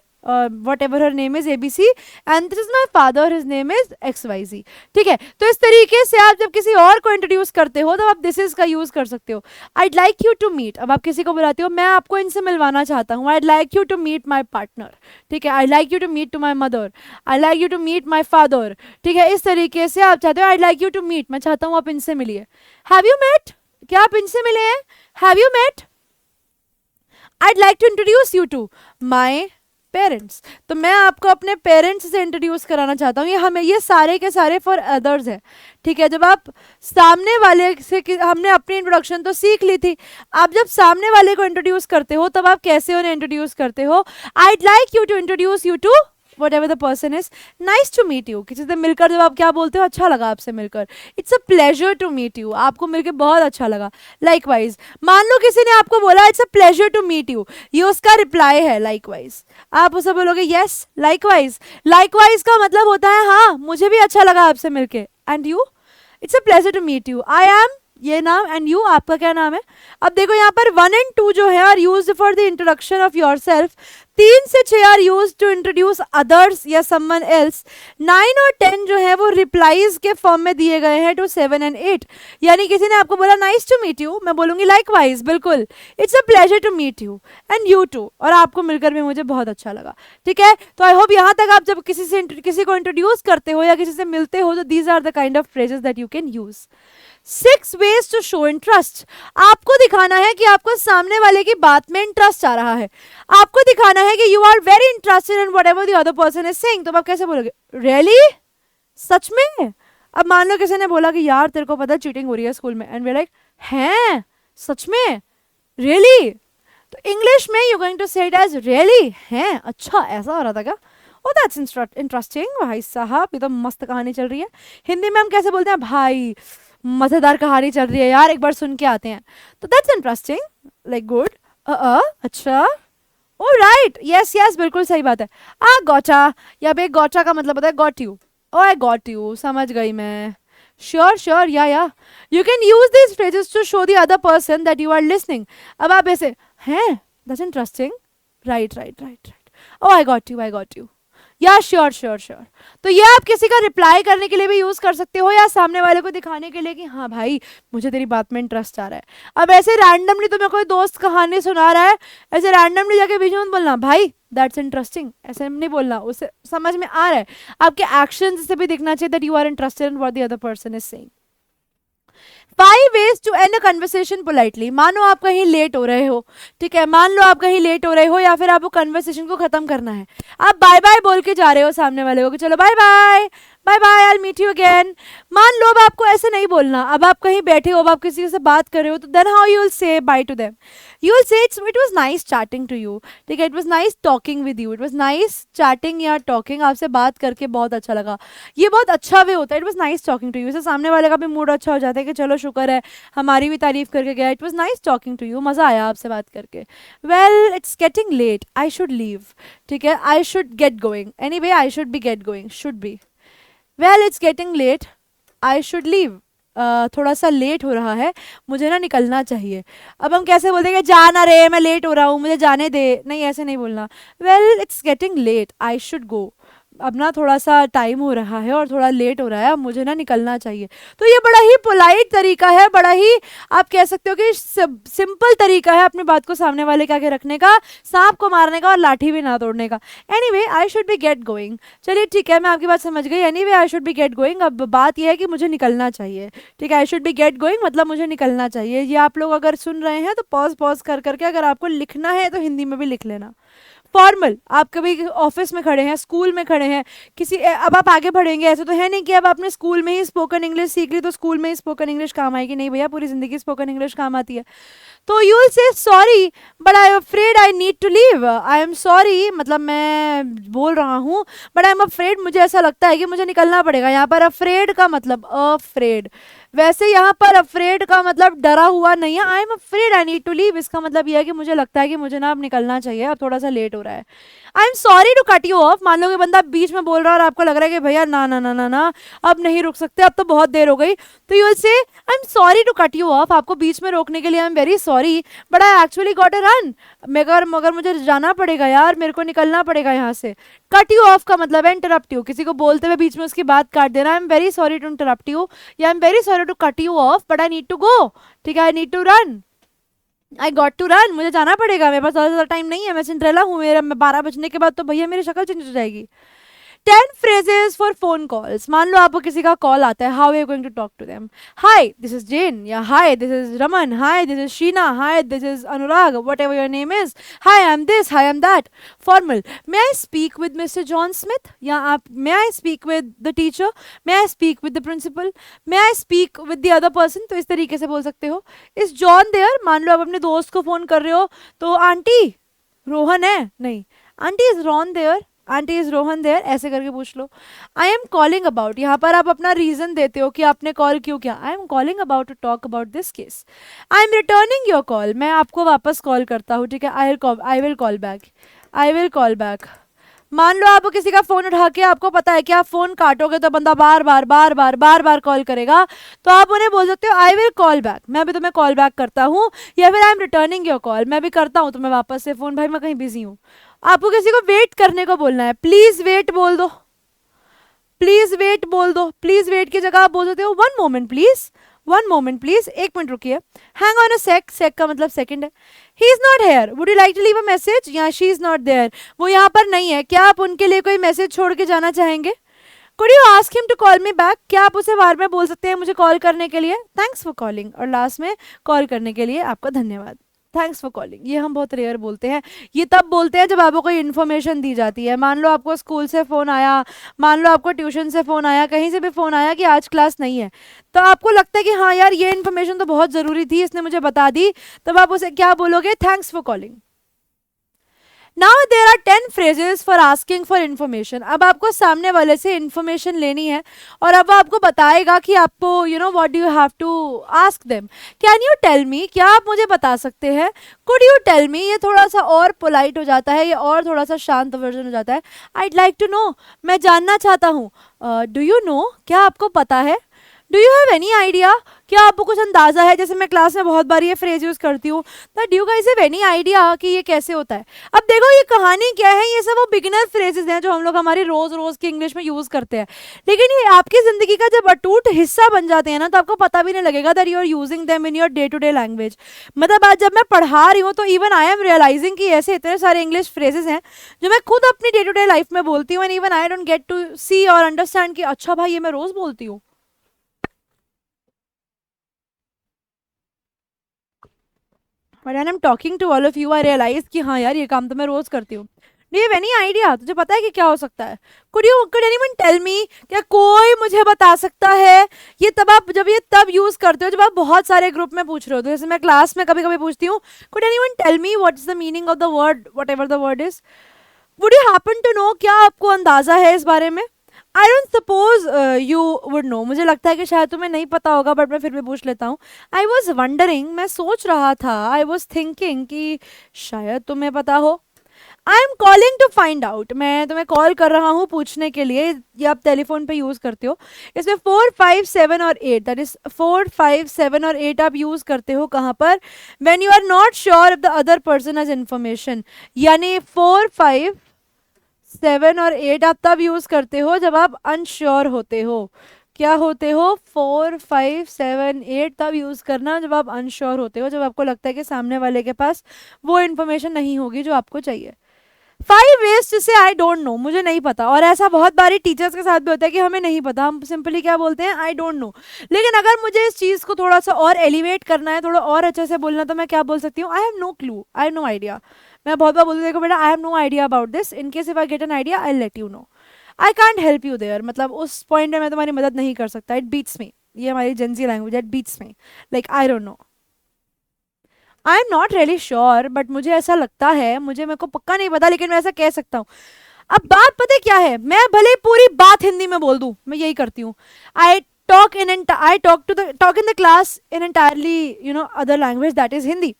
whatever her name is ABC, and this is my father, his name is XYZ. ठीक है, तो इस तरीके से आप जब किसी और को इंट्रोड्यूस करते हो तो आप दिस इज का यूज कर सकते हो. I'd like you to meet. अब आप किसी को बुलाते हो, मैं आपको इनसे मिलवाना चाहता हूँ. I'd like you to meet my partner. ठीक है, I'd like you to meet to my mother. I'd like you to meet my father. ठीक है, इस तरीके से आप चाहते हो I'd like you to meet. मैं चाहता हूँ आप इनसे मिलिए. Have you met? क्या आप इनसे मिले हैं? Have you met? I'd like to introduce you to my parents. तो मैं आपको अपने पेरेंट्स से इंट्रोड्यूस कराना चाहता हूँ. ये हमें, ये सारे के सारे फॉर अदर्स है. ठीक है, जब आप सामने वाले से, हमने अपनी इंट्रोडक्शन तो सीख ली थी. आप जब सामने वाले को इंट्रोड्यूस करते हो तब आप कैसे उन्हें इंट्रोड्यूस करते हो? I'd like you to introduce you to whatever the person is. Nice to meet you. किसी से मिलकर जब आप क्या बोलते हो? अच्छा लगा आपसे मिलकर. It's a pleasure to meet you. आपको मिलकर बहुत अच्छा लगा. Likewise. मान लो किसी ने आपको बोला It's a pleasure to meet you. ये उसका रिप्लाई है likewise. आप उसे बोलोगे yes, likewise. Likewise का मतलब होता है हाँ, मुझे भी अच्छा लगा आपसे मिलके. And you? It's a pleasure to meet you. I am ये नाम एंड यू, आपका क्या नाम है? अब देखो यहाँ पर 1 and 2 जो है are used for the introduction of yourself. 3 से 6 are used to introduce others या समवन एल्स. 9 और 10 जो है वो रिप्लाईज के फॉर्म में दिए गए हैं टू 7 and 8. यानी किसी ने आपको बोला नाइस टू मीट यू, मैं बोलूंगी लाइकवाइज. बिल्कुल, it's a pleasure to meet you and you too. और आपको मिलकर भी मुझे बहुत अच्छा लगा. ठीक है, तो आई होप यहाँ तक आप जब किसी को इंट्रोड्यूस करते हो या किसी से मिलते हो तो these are the kind of phrases that you can use. 6 ways to show interest. आपको दिखाना है कि आपको सामने वाले की बात में इंटरेस्ट आ रहा है. आपको दिखाना है कि you are very interested in whatever the other person is saying. तो आप कैसे बोलोगे? रियली? सच में? अब मान लो किसी ने बोला कि यार तेरे को पता है चीटिंग हो रही है स्कूल में, एंड वी लाइक हैं सच में? रियली? तो इंग्लिश में यू गोइंग टू से इट एज रियली? हैं? अच्छा ऐसा हो रहा था क्या? ओ दैट्स इंटरेस्टिंग. भाई साहब ये तो मस्त कहानी चल रही है. हिंदी में हम कैसे बोलते हैं? भाई मजेदार कहानी चल रही है यार, एक बार सुन के आते हैं. तो दैट्स इंटरेस्टिंग, लाइक गुड. अच्छा, ओ राइट, यस यस, बिल्कुल सही बात है. गॉटा. यहाँ पे गॉटा का मतलब होता है got you. Oh I got you, समझ गई मैं. Sure sure, yeah you can use this phrases to show the other person that you are listening. अब आप ऐसे हैं, that's interesting, right right right right. Oh I got you. Yeah sure sure sure. तो ये आप किसी का reply करने के लिए भी यूज कर सकते हो या सामने वाले को दिखाने के लिए कि हाँ भाई मुझे तेरी बात में इंटरेस्ट आ रहा है. अब ऐसे रैंडमली तुम्हें कोई दोस्त कहानी सुना रहा है, ऐसे रैंडमली जाके बीच में बोलना भाई दैट्स इंटरेस्टिंग, ऐसे नहीं बोलना. उसे समझ में आ रहा है, आपके एक्शन से भी दिखना चाहिए that you are interested in what the other person is saying. 5 ways to end a conversation politely. मानो आप कहीं लेट हो रहे हो. ठीक है, मान लो आप कहीं लेट हो रहे हो या फिर आपको कन्वर्सेशन को खत्म करना है. आप बाय बाय बोल के जा रहे हो सामने वाले को कि चलो bye bye bye bye, I will meet you again. मान लो अब आपको ऐसे नहीं बोलना. अब आप कहीं बैठे हो, अब आप किसी से बात कर रहे हो, तो then how you will say bye to them? You will say it was nice chatting to you. ठीक है, it was nice talking with you. It was nice chatting या टॉकिंग. आपसे बात करके बहुत अच्छा लगा. ये बहुत अच्छा वे होता है, it was nice talking to you. इससे सामने वाले का भी मूड अच्छा हो जाता है कि चलो शुक्र है हमारी भी तारीफ करके गया. It was nice talking to you, मजा आया आपसे बात करके. Well it's getting late, I should leave. ठीक है, I should get going. Anyway I should be get going, should be. Well it's getting late, I should leave. थोड़ा सा late हो रहा है, मुझे ना निकलना चाहिए. अब हम कैसे बोलते हैं कि जाना रे, मैं लेट हो रहा हूँ, मुझे जाने दे. नहीं, ऐसे नहीं बोलना. Well it's getting late, I should go. अब ना थोड़ा सा टाइम हो रहा है और थोड़ा लेट हो रहा है, अब मुझे ना निकलना चाहिए। तो ये बड़ा ही पोलाइट तरीका है, बड़ा ही आप कह सकते हो कि सिंपल तरीका है अपनी बात को सामने वाले के आगे रखने का, सांप को मारने का और लाठी भी ना तोड़ने का। Anyway I should be get going. चलिए ठीक है, मैं आपकी बात समझ गई। Anyway I should be get going, अब बात यह है कि मुझे निकलना चाहिए। ठीक है, I should be get going मतलब मुझे निकलना चाहिए। ये आप लोग अगर सुन रहे हैं तो पॉज पॉज कर करके अगर आपको लिखना है तो हिंदी में भी लिख लेना। फॉर्मल, आप कभी ऑफिस में खड़े हैं, स्कूल में खड़े हैं, किसी अब आप आगे बढ़ेंगे। ऐसे तो है नहीं कि अब आपने स्कूल में ही स्पोकन इंग्लिश सीख ली तो स्कूल में ही स्पोकन इंग्लिश काम आएगी, नहीं भैया, पूरी जिंदगी स्पोकन इंग्लिश काम आती है। तो you will say sorry but I am afraid I need to leave. I am sorry मतलब मैं बोल रहा हूँ, बट आई एम अफ्रेड मुझे ऐसा लगता है कि मुझे निकलना पड़ेगा। यहाँ पर अफ्रेड का मतलब अफ्रेड, वैसे यहाँ पर अफ्रेड का मतलब डरा हुआ नहीं है। I am afraid I need to leave, इसका मतलब यह है कि मुझे लगता है कि मुझे ना अब निकलना चाहिए, अब थोड़ा सा लेट हो रहा है। I am sorry to cut you off, मान लो कि बंदा बीच में बोल रहा है और आपको लग रहा है कि भैया ना ना ना ना ना अब नहीं रुक सकते, अब तो बहुत देर हो गई, तो you will say I am sorry to cut you off. आपको बीच में रोकने के लिए I am very sorry but I actually got a run, मगर मुझे जाना पड़ेगा यार, मेरे को निकलना पड़ेगा यहाँ से। कट यू ऑफ का मतलब है इंटरप्ट यू, किसी को बोलते हुए बीच में उसकी बात काट देना। I am very sorry to interrupt you या I am very sorry to cut you off but I need to go. ठीक है, I need to run, I got to run, मुझे जाना पड़ेगा, मेरे पास ज़्यादा टाइम नहीं है, मैं सिंड्रेला हूँ, मेरा 12 बजने के बाद तो भैया मेरी शक्ल चेंज हो जाएगी। 10 phrases for phone calls, मान लो आपको किसी का कॉल आता है, how are you going to talk to them? Hi this is Jane, या hi this is Raman, hi this is Sheena, hi this is Anurag, whatever your name is, hi I am this, hi I am that. Formal, may I speak with mister John Smith, या आप may I speak with the teacher, may I speak with the principal, may I speak with the other person, तो इस तरीके से बोल सकते हो। Is John there, मान लो आप अपने दोस्त को फोन कर रहे हो तो आंटी रोहन है, नहीं, aunty is Ron there, aunty is Rohan there, ऐसे करके पूछ लो। आई एम कॉलिंग अबाउट, यहाँ पर आप अपना रीजन देते हो कि आपने कॉल क्यों किया। I am calling about to talk about this case. I am returning your call, मैं आपको वापस कॉल करता हूँ। ठीक है, I will call back, I will call back. मान लो आप किसी का फोन उठा के आपको पता है कि आप फोन काटोगे तो बंदा बार बार बार बार बार बार कॉल करेगा, तो आप उन्हें बोल सकते हो आई विल कॉल बैक, मैं भी तुम्हें कॉल बैक करता हूँ, या फिर आई एम रिटर्निंग योर कॉल, मैं भी करता हूँ तुम्हें वापस से फोन, भाई मैं कहीं बिजी हूँ। आपको किसी को वेट करने को बोलना है, प्लीज वेट बोल दो, प्लीज वेट बोल दो, प्लीज वेट की जगह आप बोल सकते हो one moment please, one moment please, एक मिनट रुकिए, hang on a sec, sec का मतलब सेकंड है। He is not here, would you like to leave a message, या शी इज नॉट देयर, वो यहाँ पर नहीं है, क्या आप उनके लिए कोई मैसेज छोड़ के जाना चाहेंगे? Could you ask him to call me back, क्या आप उसे बार में बोल सकते हैं मुझे कॉल करने के लिए, थैंक्स फॉर कॉलिंग, और लास्ट में कॉल करने के लिए आपका धन्यवाद, थैंक्स फॉर कॉलिंग। ये हम बहुत रेयर बोलते हैं, ये तब बोलते हैं जब आपको कोई इन्फॉर्मेशन दी जाती है। मान लो आपको स्कूल से फ़ोन आया, मान लो आपको ट्यूशन से फ़ोन आया, कहीं से भी फ़ोन आया कि आज क्लास नहीं है, तो आपको लगता है कि हाँ यार ये इन्फॉर्मेशन तो बहुत ज़रूरी थी, इसने मुझे बता दी, तब आप उसे क्या बोलोगे? Thanks for calling. Now there are 10 phrases for asking for information. अब आपको सामने वाले से इन्फॉर्मेशन लेनी है और अब वो आपको बताएगा कि आपको you know what do you have to ask them. Can you tell me, क्या आप मुझे बता सकते हैं? कुड यू टेल मी, ये थोड़ा सा और पोलाइट हो जाता है, ये और थोड़ा सा शांत वर्जन हो जाता है। आईड लाइक टू नो, मैं जानना चाहता हूँ। डू यू नो, क्या आपको पता है? Do you have any idea, क्या आपको कुछ अंदाजा है? जैसे मैं क्लास में बहुत बार ये फ्रेज यूज करती हूँ, that do you guys have any idea कि ये कैसे होता है। अब देखो ये कहानी क्या है, ये सब वो बिगिनर फ्रेजेस हैं जो हम लोग हमारी रोज रोज की इंग्लिश में यूज करते हैं, लेकिन ये आपकी जिंदगी का जब अटूट हिस्सा बन जाते हैं ना, तो आपको पता भी नहीं लगेगा that you are using them in your day to day language. मतलब आज जब मैं पढ़ा रही हूँ तो इवन आई एम रियलाइजिंग कि ऐसे इतने सारे इंग्लिश फ्रेजेस हैं जो मैं खुद अपनी डे टू डे लाइफ में बोलती हूँ, and even I don't get to see और अंडरस्टैंड कि अच्छा भाई ये मैं रोज बोलती हूँ। But I am talking to all of you, I realise कि हाँ यार ये काम तो मैं रोज करती हूँ। Do you have any idea, तुझे पता है कि क्या हो सकता है? कुड एनीवन टेल मी, क्या कोई मुझे बता सकता है? ये तब आप जब ये तब यूज करते हो जब आप बहुत सारे ग्रुप में पूछ रहे हो, तो जैसे मैं क्लास में कभी कभी पूछती हूँ, could anyone tell me what is the meaning of the word whatever the word is. Would you happen to know, क्या आपको अंदाजा है इस बारे में? I don't suppose you would know, मुझे लगता है कि शायद तुम्हें नहीं पता होगा, बट मैं फिर भी पूछ लेता हूँ। आई वॉज वंडरिंग, मैं सोच रहा था, आई वॉज थिंकिंग कि शायद तुम्हें पता हो। I am calling to find out, मैं तुम्हें कॉल कर रहा हूँ पूछने के लिए, ये आप टेलीफोन पे यूज करते हो। इसमें 4, 5, 7 और 8, दैट इज 4, 5, 7 और 8 आप यूज करते हो कहाँ पर? When you are not sure if the other person has information, यानी 4, 5, 7 और 8 आप तब यूज करते हो जब आप अनश्योर होते हो। क्या होते हो? 4, 5, 7, 8 तब यूज करना जब आप अनश्योर होते हो, जब आपको लगता है कि सामने वाले के पास वो इन्फॉर्मेशन नहीं होगी जो आपको चाहिए। 5 वेज जिसे आई डोंट नो, मुझे नहीं पता। और ऐसा बहुत बारी टीचर्स के साथ भी होता है कि हमें नहीं पता, हम सिंपली क्या बोलते हैं? आई डोंट नो। लेकिन अगर मुझे इस चीज को थोड़ा सा और एलिवेट करना है, थोड़ा और अच्छे से बोलना, तो मैं क्या बोल सकती हूँ? I have no clue, I have no idea. मैं बहुत बार बोलती हूँ, देखो बेटा, I have no idea about this, in case if I get an idea I let you know. I can't help you there, मतलब उस पॉइंट में मैं तुम्हारी मदद नहीं कर सकता। इट बीट्स मी, ये हमारी Gen Z language, it beats me, like I don't know. I am not really sure, but मुझे ऐसा लगता है, मुझे मेरे को पक्का नहीं पता, लेकिन मैं ऐसा कह सकता हूँ। अब बात पता है क्या है? मैं भले ही पूरी बात हिंदी में बोल दूं, मैं यही करती हूँ। I talk in the class in entirely other language that is Hindi,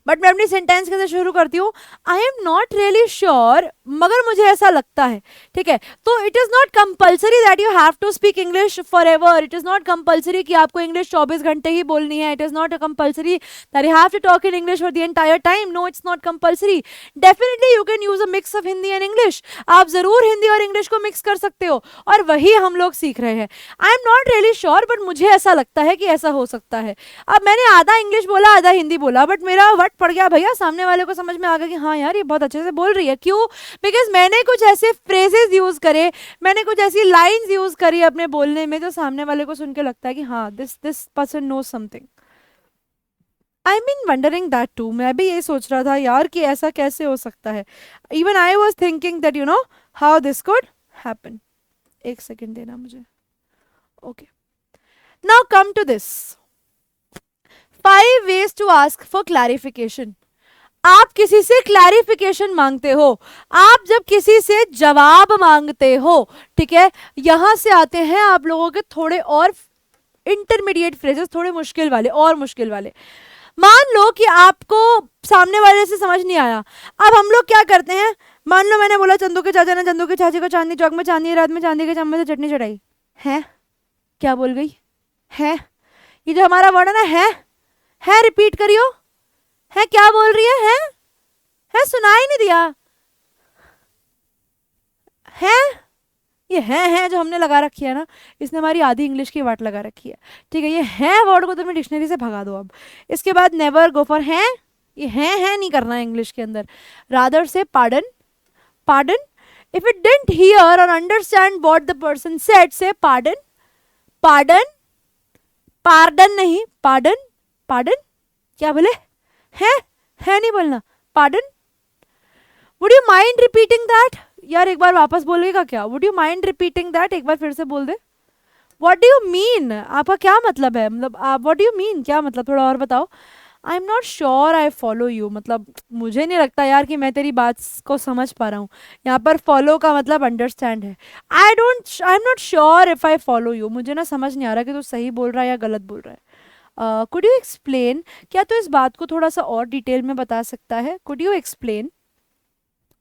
but मैं अपनी सेंटेंस कैसे शुरू करती हूँ? I am not really sure, मगर मुझे ऐसा लगता है। ठीक है, तो it is not compulsory that you have to speak English forever. It is not compulsory कि आपको इंग्लिश 24 घंटे ही बोलनी है। It is not compulsory that you have to talk in English for the entire time. No, it's not compulsory. Definitely you can use a mix of Hindi and English. आप जरूर हिंदी और English को मिक्स कर सकते हो, और वही हम लोग सीख रहे हैं। आई am not really sure, but मुझे ऐसा लगता है कि ऐसा हो सकता है। अब मैंने आधा इंग्लिश बोला, आधा हिंदी बोला, बट मेरा वट पड़ गया भैया, सामने वाले को समझ में आ गया कि हाँ यार, ये बहुत अच्छे से बोल रही है। क्यों? बिकॉज मैंने कुछ ऐसे फ्रेजेस यूज करे, मैंने कुछ ऐसी लाइंस यूज करी अपने बोलने में, जो सामने वाले को सुन के लगता है कि हाँ, this person knows something. I mean wondering that too, मैं भी यही सोच रहा था यार कि ऐसा कैसे हो सकता है। Even I was thinking that how this could happen. एक सेकेंड देना मुझे। Okay, now come to this 5 ways to ask for clarification। आप किसी से क्लैरिफिकेशन मांगते हो, आप जब किसी से जवाब मांगते हो, ठीक है, यहां से आते हैं आप लोगों के थोड़े और इंटरमीडिएट फ्रेजेस, थोड़े मुश्किल वाले और मुश्किल वाले। मान लो कि आपको सामने वाले से समझ नहीं आया, अब हम लोग क्या करते हैं? मान लो मैंने बोला, चंदू के चाचा ने चंदू के चाची को चांदनी चौक में चांदनी रात में चांदी के चम्मच से चटनी चढ़ाई है। क्या बोल गई है? ये जो हमारा वर्ड है ना, है रिपीट करियो। है क्या बोल रही है सुनाई नहीं दिया है? ये है जो हमने लगा रखी है ना, इसने हमारी आधी इंग्लिश की वाट लगा रखी है। ठीक है, ये है वर्ड को तुम डिक्शनरी से भगा दो अब। इसके बाद नेवर गो फॉर है, ये है नहीं करना है इंग्लिश के अंदर। Rather say pardon, pardon. If it didn't hear और understand what the person said, say pardon, pardon, pardon नहीं, पार्डन, पार्डन। क्या बोले? है नहीं बोलना, pardon. Would you mind repeating that? यार एक बार वापस बोलेगा क्या? Would you mind repeating that? एक बार फिर से बोल दे। What do you mean? आपका क्या मतलब है? मतलब आप व्हाट डू यू मीन, क्या मतलब? थोड़ा और बताओ। आई am not sure I follow you, मतलब मुझे नहीं लगता यार कि मैं तेरी बात को समझ पा रहा हूँ। यहाँ पर फॉलो का मतलब अंडरस्टैंड है। I am not sure if I follow you, मुझे ना समझ नहीं आ रहा कि तू सही बोल रहा है या गलत बोल रहा है। Could you explain? क्या तो इस बात को थोड़ा सा और डिटेल में बता सकता है? Could you explain?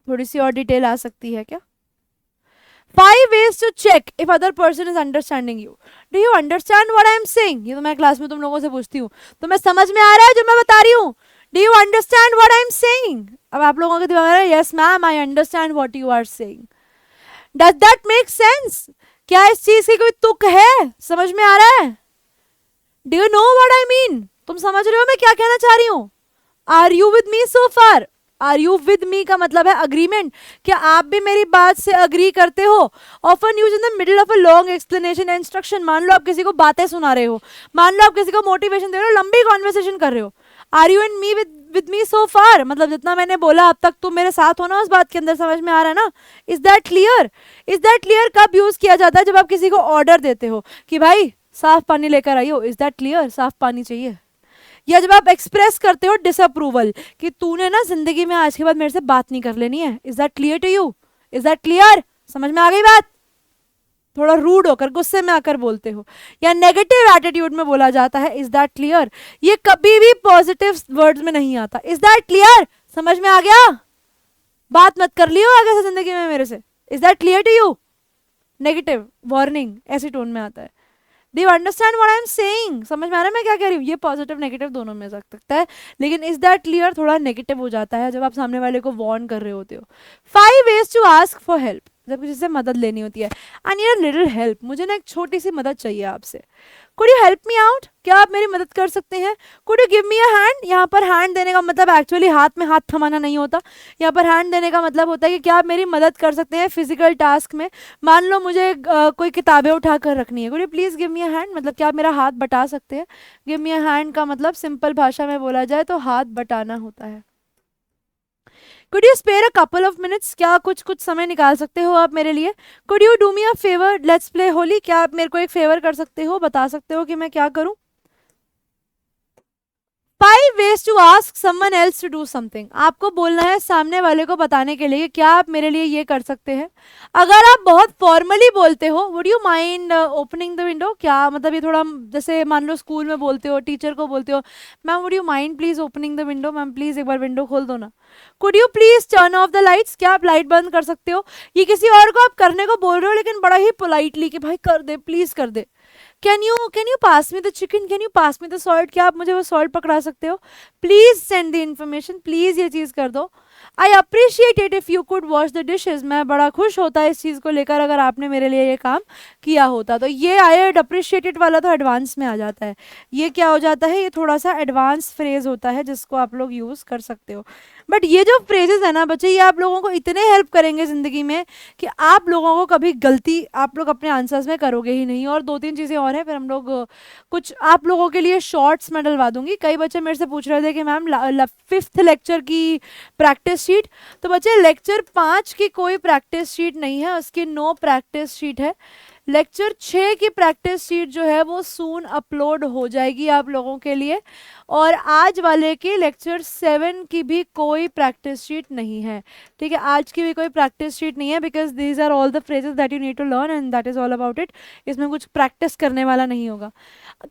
थोड़ी सी और डिटेल आ सकती है क्या? 5 ways to check if other person is understanding you. Do you understand what I am saying? ये तो मैं क्लास में तुम लोगों से पूछती हूँ, तो मैं समझ में आ रहा है जो मैं बता रही हूँ? Do you understand what I am saying? अब आप लोगों के दिमाग में, yes ma'am, I understand what you are saying. Does that make sense? क्या इस चीज की कोई तुक है? समझ में आ रहा है? Do you know what I mean? तुम समझ रहे हो मैं क्या कहना चाह रही हूँ? Are you with me so far? Are you with me का मतलब है अग्रीमेंट। क्या आप भी मेरी बात से अग्री करते हो? Often used in the middle of a long explanation and instruction। मान लो आप किसी को बातें सुना रहे हो, मान लो आप किसी को मोटिवेशन दे रहे हो, लंबी कॉन्वर्सेशन कर रहे हो। Are you and me with me so far? मतलब जितना मैंने बोला अब तक तुम मेरे साथ हो ना उस बात के अंदर, समझ में आ रहा है ना? Is that clear? Is that clear कब यूज किया जाता है? जब आप किसी को ऑर्डर देते हो कि भाई साफ पानी लेकर आइयो। Is that clear? साफ पानी चाहिए। या जब आप एक्सप्रेस करते हो डिसअप्रूवल कि तूने ना जिंदगी में आज के बाद मेरे से बात नहीं कर लेनी है। Is that clear to you? Is that clear? समझ में आ गई बात? थोड़ा रूड होकर, गुस्से में आकर बोलते हो, या नेगेटिव एटीट्यूड में बोला जाता है। Is that clear? ये कभी भी पॉजिटिव वर्ड्स में नहीं आता। Is that clear? समझ में आ गया? बात मत कर लियो आगे से जिंदगी में मेरे से। Is that clear to you? Negative warning ऐसी टोन में आता है। Do you understand what I am saying? समझ में आ रहा है मैं क्या कह रही हूँ? ये पॉजिटिव नेगेटिव दोनों में सकता है, लेकिन इज दैट क्लियर? थोड़ा नेगेटिव हो जाता है जब आप सामने वाले को वार्न कर रहे होते हो। 5 ways to ask for help, जब किसी से मदद लेनी होती है। I need a little help, मुझे ना एक छोटी सी मदद चाहिए आपसे। Could you help me out, क्या आप मेरी मदद कर सकते हैं? Could you give me a hand, यहाँ पर हैंड देने का मतलब एक्चुअली हाथ में हाथ थमाना नहीं होता। यहाँ पर हैंड देने का मतलब होता है कि क्या आप मेरी मदद कर सकते हैं फिजिकल टास्क में। मान लो मुझे कोई किताबें उठा कर रखनी है, could you please give me a hand, मतलब क्या आप मेरा हाथ बटा सकते हैं? गिव मी अ हैंड का मतलब सिंपल भाषा में बोला जाए तो हाथ बटाना होता है। Could you spare a couple of minutes, क्या कुछ कुछ समय निकाल सकते हो आप मेरे लिए? Could you do me a favour, let's play Holi, क्या आप मेरे को एक फेवर कर सकते हो, बता सकते हो कि मैं क्या करूं? 5 ways to ask someone else to do something, आपको बोलना है सामने वाले को बताने के लिए क्या आप मेरे लिए ये कर सकते हैं। अगर आप बहुत फॉर्मली बोलते हो, would you mind opening the window, क्या मतलब ये थोड़ा जैसे मान लो स्कूल में बोलते हो, टीचर को बोलते हो, ma'am would you mind please opening the window, ma'am please एक बार विंडो खोल दो ना। Could you please turn off the lights, क्या आप लाइट बंद कर सकते हो? ये किसी और को आप करने को बोल रहे हो लेकिन बड़ा ही पोलाइटली कि भाई कर दे, प्लीज कर दे। Can you pass me the chicken, can you pass me the salt, क्या आप मुझे वो सॉल्ट पकड़ा सकते हो? Please send the information, please ये चीज कर दो। I appreciate it if you could wash the dishes, मैं बड़ा खुश होता है इस चीज को लेकर अगर आपने मेरे लिए ये काम किया होता। तो ये आई एड अप्रिशिएटेड वाला तो एडवांस में आ जाता है। ये क्या हो जाता है, ये थोड़ा सा एडवांस फ्रेज होता है जिसको आप लोग यूज कर सकते हो। बट ये जो फ्रेजेस है ना बच्चे, ये आप लोगों को इतने हेल्प करेंगे जिंदगी में कि आप लोगों को कभी गलती आप लोग अपने आंसर्स में करोगे ही नहीं। और 2-3 चीज़ें और हैं, फिर हम लोग कुछ आप लोगों के लिए शॉर्ट्स मैं डलवा दूंगी। कई बच्चे मेरे से पूछ रहे थे कि मैम 5th लेक्चर की प्रैक्टिस शीट, तो बच्चे लेक्चर 5 की कोई प्रैक्टिस शीट नहीं है, उसकी नो प्रैक्टिस शीट है। लेक्चर 6 की प्रैक्टिस शीट जो है वो सून अपलोड हो जाएगी आप लोगों के लिए। और आज वाले की लेक्चर 7 की भी कोई प्रैक्टिस शीट नहीं है, ठीक है? आज की भी कोई प्रैक्टिस शीट नहीं है because these are all the phrases that you need to learn and that is all about it. इसमें कुछ प्रैक्टिस करने वाला नहीं होगा।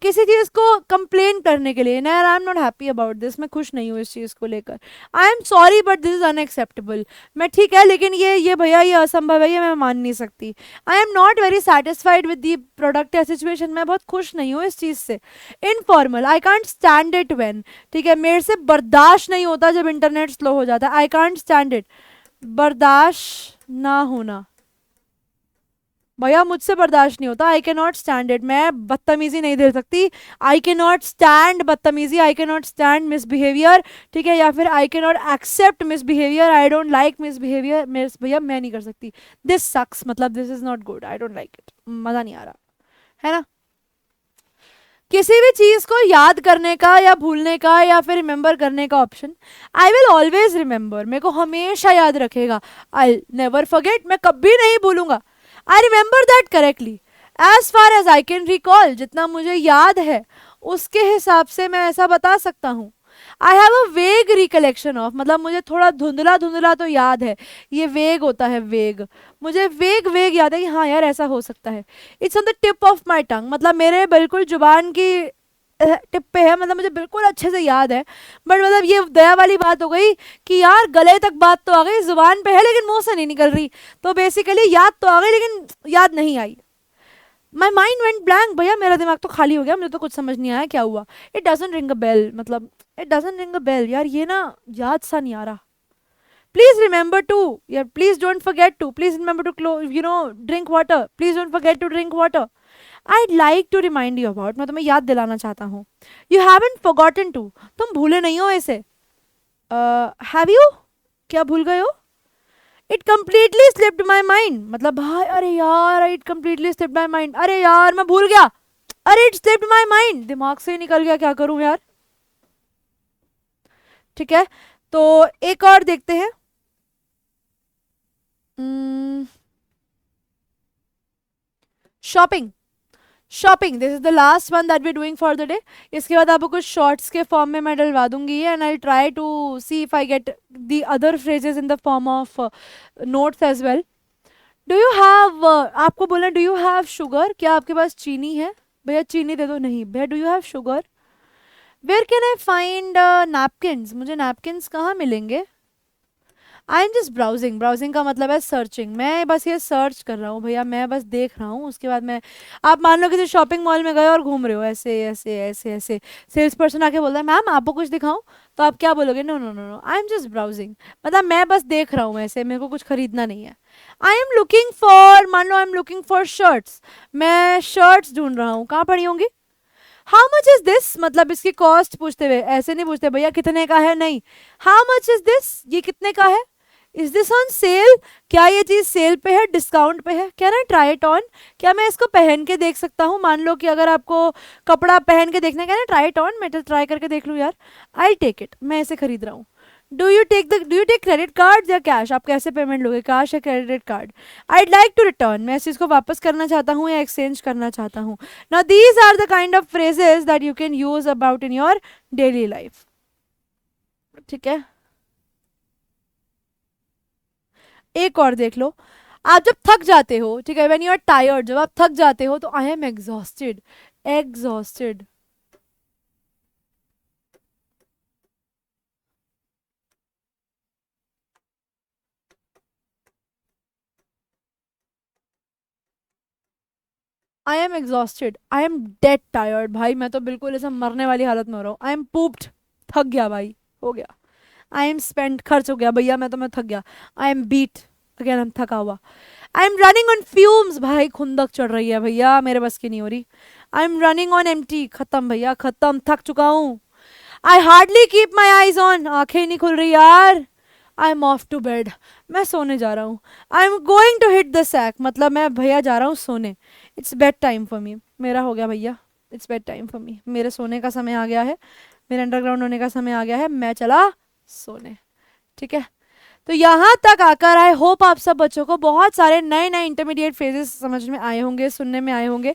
किसी चीज़ को कंप्लेन करने के लिए ना, आई am not happy about this, मैं खुश नहीं हूँ इस चीज़ को लेकर, आई am sorry but this is unacceptable, मैं ठीक है लेकिन ये भैया ये असंभव है, ये मैं मान नहीं सकती। आई am not very satisfied with the product या सिचुएशन, मैं बहुत खुश नहीं हूँ इस चीज़ से। Informal, I can't stand it when, ठीक है? मेरे से बर्दाश्त नहीं होता जब इंटरनेट स्लो हो जाता है, आई कांट स्टैंड इट, बर्दाश्त ना होना, भैया मुझसे बर्दाश्त नहीं होता, आई कैन नॉट स्टैंड इट, मैं बदतमीजी नहीं दे सकती, आई कैन नॉट स्टैंड बदतमीजी, I can not stand misbehaviour, ठीक है? या फिर I can not accept misbehaviour, I don't like misbehaviour, भैया मैं नहीं कर सकती, दिस सक्स, मतलब this is not good, I don't like it, मजा नहीं आ रहा है ना। किसी भी चीज को याद करने का या भूलने का या फिर रिमेंबर करने का option, I will always remember, मेरे को हमेशा याद रखेगा, आई नेवर फॉरगेट, मैं कभी नहीं भूलूंगा, I remember that correctly as far as I can recall, जितना मुझे याद है उसके हिसाब से मैं ऐसा बता सकता हूँ। आई हैव अ वेग रिकलेक्शन ऑफ, मतलब मुझे थोड़ा धुंधला धुंधला तो याद है, ये वेग होता है, वेग, मुझे वेग वेग याद है कि हाँ यार ऐसा हो सकता है। It's on the tip of my tongue, मतलब मेरे बिल्कुल जुबान की टिप पे है, मतलब मुझे बिल्कुल अच्छे से याद है। बट मतलब ये दया वाली बात हो गई कि यार गले तक बात तो आ गई, जुबान पे है लेकिन मुंह से नहीं निकल रही, तो बेसिकली याद तो आ गई लेकिन याद नहीं आई। माई माइंड वेंट ब्लैंक, भैया मेरा दिमाग तो खाली हो गया, मुझे तो कुछ समझ नहीं आया क्या हुआ। It doesn't ring a bell, मतलब it doesn't ring a bell, यार ये ना याद सा नहीं आ रहा। प्लीज रिमेंबर टू, यार please don't forget to, please remember to drink water, please don't forget to drink water. I'd like to remind you about, मैं तुम्हें याद दिलाना चाहता हूँ। You haven't forgotten to, तुम भूले नहीं हो इसे। Have you, क्या भूल गए हो? It completely slipped my mind, मतलब भाई अरे यार it completely slipped my mind, अरे यार मैं भूल गया, अरे it slipped my mind, दिमाग से ही निकल गया, क्या करूं यार। ठीक है, तो एक और देखते हैं। Shopping, shopping, this is the last one that we doing for the day. इसके बाद आपको कुछ शॉर्ट्स के फॉर्म में मैं डलवा दूंगी and I try to see if I get the other phrases in the form of notes as well. Do you have, आपको बोला डू यू हैव शुगर, क्या आपके पास चीनी है? भैया चीनी दे दो, नहीं भैया do you have sugar. Where can I find napkins, मुझे नैपकिन्स कहाँ मिलेंगे? I am just browsing, browsing का मतलब है सर्चिंग, मैं बस ये सर्च कर रहा हूँ भैया, मैं बस देख रहा हूँ, उसके बाद मैं, आप मान लो किसी शॉपिंग मॉल में गए और घूम रहे हो ऐसे ऐसे ऐसे ऐसे, सेल्स पर्सन आके बोलता है मैम आपको कुछ दिखाऊं, तो आप क्या बोलोगे, no no no no I am just browsing, मतलब मैं बस देख रहा हूँ ऐसे, मेरे को कुछ खरीदना नहीं है। आई एम लुकिंग फॉर, मान लो I am looking for shirts, मैं शर्ट्स ढूंढ रहा हूँ, कहाँ पड़ी होंगी। हाउ मच इज दिस, मतलब इसकी कॉस्ट पूछते हुए, ऐसे नहीं पूछते भैया कितने का है, नहीं, हाउ मच इज दिस, ये कितने का है, इज दिस ऑन सेल, क्या ये चीज सेल पे है, डिस्काउंट पे है, क्या ना ट्राई इट ऑन, क्या मैं इसको पहन के देख सकता हूँ, मान लो कि अगर आपको कपड़ा पहन के देखना है, क्या ना ट्राई इट ऑन, मैं तो ट्राई करके देख लूँ यार, आई टेक इट, मैं इसे खरीद रहा हूँ। Do you take credit card या कैश, आप कैसे पेमेंट लोगे, कैश या credit card. I'd like to return, मैं इस चीज को वापस करना चाहता हूँ या एक्सचेंज करना चाहता हूँ। Now these are the kind of phrases that you can use about in your daily life. ठीक है, एक और देख लो, आप जब थक जाते हो, ठीक है, व्हेन यू आर टायर्ड, जब आप थक जाते हो तो I am exhausted, exhausted. I am exhausted, I am dead tired, भाई मैं तो बिल्कुल ऐसा मरने वाली हालत में हो रहा हूँ, आई एम पूप्ड, थक गया भाई, हो गया। आई एम स्पेंड, खर्च हो गया भैया, मैं थक गया। आई एम बीट, अगेन हम थका हुआ। आई एम रनिंग ऑन फ्यूम्स, भाई खुंदक चढ़ रही है भैया, मेरे बस की नहीं हो रही। I am running on empty, खत्म भैया खत्म, थक चुका हूँ। I hardly keep my eyes on, आंखें ही नहीं खुल रही यार। I am off to bed, मैं सोने जा रहा हूँ। I am going to hit the sack, मतलब मैं भैया जा रहा हूँ सोने। It's bedtime for me, मेरा हो गया भैया, it's bedtime for me, मेरे सोने का समय आ गया है, मेरे अंडरग्राउंड होने का समय आ गया है, मैं चला सोने। ठीक है, तो यहाँ तक आकर आई होप आप सब बच्चों को बहुत सारे नए नए इंटरमीडिएट फेजेस समझ में आए होंगे, सुनने में आए होंगे।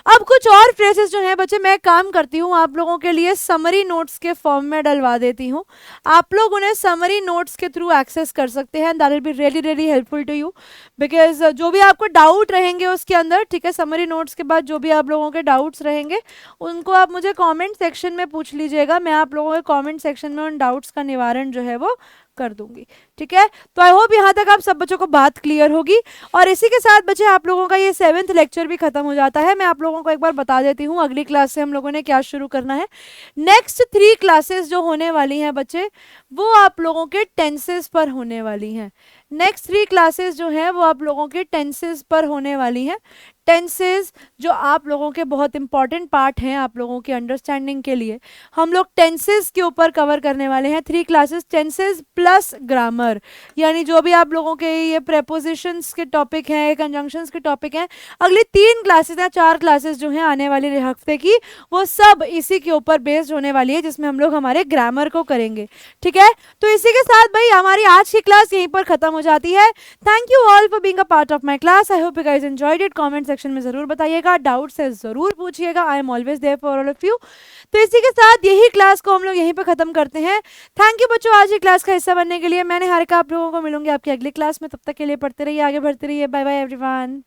अब कुछ और फ्रेजेस जो हैं बच्चे, मैं काम करती हूँ आप लोगों के लिए समरी नोट्स के फॉर्म में डलवा देती हूँ, आप लोग उन्हें समरी नोट्स के थ्रू एक्सेस कर सकते हैं, that will be really really helpful to you, because जो भी आपको डाउट रहेंगे उसके अंदर, ठीक है, समरी नोट्स के बाद जो भी आप लोगों के डाउट्स रहेंगे उनको आप मुझे कॉमेंट सेक्शन में पूछ लीजिएगा, मैं आप लोगों के कॉमेंट सेक्शन में उन डाउट्स का निवारण जो है वो कर दूंगी। ठीक है, तो आई होप यहाँ तक आप सब बच्चों को बात क्लियर होगी। और इसी के साथ बच्चे आप लोगों का ये 7th लेक्चर भी खत्म हो जाता है। मैं आप लोगों को एक बार बता देती हूँ अगली क्लास से हम लोगों ने क्या शुरू करना है। नेक्स्ट 3 क्लासेस जो होने वाली हैं बच्चे, वो आप लोगों के टेंसेस पर होने वाली हैं। नेक्स्ट 3 क्लासेस जो हैं वो आप लोगों के टेंसेस पर होने वाली हैं। टेंसेस जो आप लोगों के बहुत इंपॉर्टेंट पार्ट हैं आप लोगों की अंडरस्टैंडिंग के लिए, हम लोग टेंसेस के ऊपर कवर करने वाले हैं। 3 क्लासेस टेंसेस प्लस ग्रामर, यानी जो भी आप लोगों के ये प्रेपोजिशंस के टॉपिक हैं, कंजंक्शंस के टॉपिक हैं, अगली 3 क्लासेस या 4 क्लासेस जो हैं आने वाले हफ्ते की, वो सब इसी के ऊपर बेस्ड होने वाली है, जिसमें हम लोग हमारे ग्रामर को करेंगे। ठीक है, तो इसी के साथ भाई हमारी आज की क्लास यहीं पर खत्म हो जाती है। Thank you all for being a part of my class. I hope you guys enjoyed it. Comment section में जरूर बताइएगा, डाउट्स है जरूर पूछिएगा, I am always there for all of you. तो इसी के साथ यही क्लास को हम लोग यहीं पे खत्म करते हैं। थैंक यू बच्चों आज की क्लास का हिस्सा बनने के लिए। मैंने हारिका आप लोगों को मिलूंगी आपकी अगली क्लास में, तब तक के लिए पढ़ते रहिए, आगे बढ़ते रहिए। Bye bye everyone.